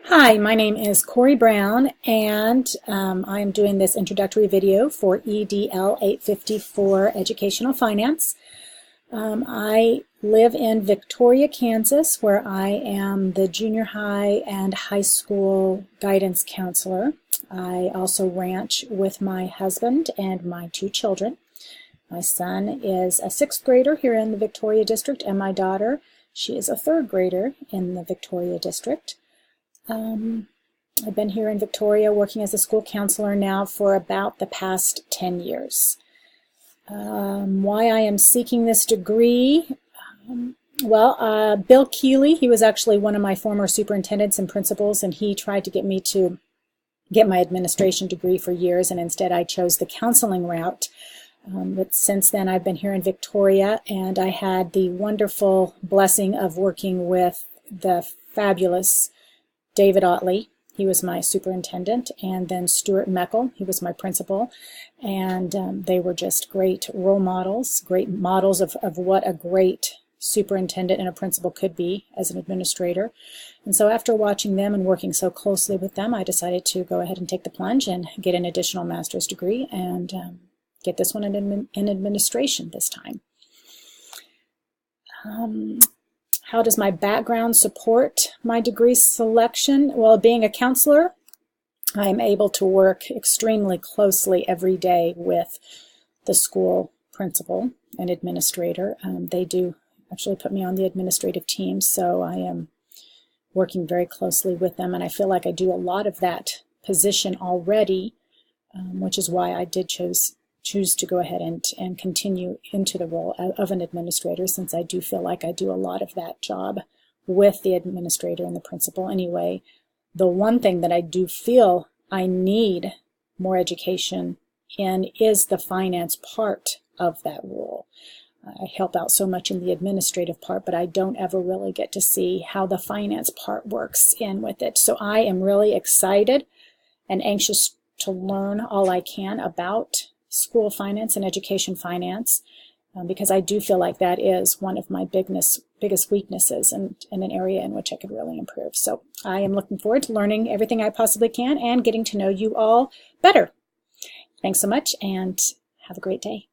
Hi, my name is Corey Brown, and I am doing this introductory video for EDL 854 Educational Finance. I live in Victoria, Kansas, where I am the junior high and high school guidance counselor. I also ranch with my husband and my two children. My son is a sixth grader here in the Victoria district, and my daughter, she is a third grader in the Victoria district. I've been here in Victoria working as a school counselor now for about the past 10 years. Why I am seeking this degree? Bill Keeley, he was actually one of my former superintendents and principals, and he tried to get me to get my administration degree for years, and instead I chose the counseling route. But since then I've been here in Victoria, and I had the wonderful blessing of working with the fabulous David Otley. He was my superintendent, and then Stuart Meckel, he was my principal, and they were just great role models, great models of what a great superintendent and a principal could be as an administrator. And so after watching them and working so closely with them, I decided to go ahead and take the plunge and get an additional master's degree and get this one in administration this time. How does my background support my degree selection? Well, being a counselor, I am able to work extremely closely every day with the school principal and administrator. They do actually put me on the administrative team, so I am working very closely with them, and I feel like I do a lot of that position already, which is why I did choose to go ahead and continue into the role of an administrator, since I do feel like I do a lot of that job with the administrator and the principal anyway. The one thing that I do feel I need more education in is the finance part of that role. I help out so much in the administrative part, but I don't ever really get to see how the finance part works in with it. So I am really excited and anxious to learn all I can about school finance and education finance, because I do feel like that is one of my biggest weaknesses and an area in which I could really improve. So I am looking forward to learning everything I possibly can and getting to know you all better. Thanks so much, and have a great day.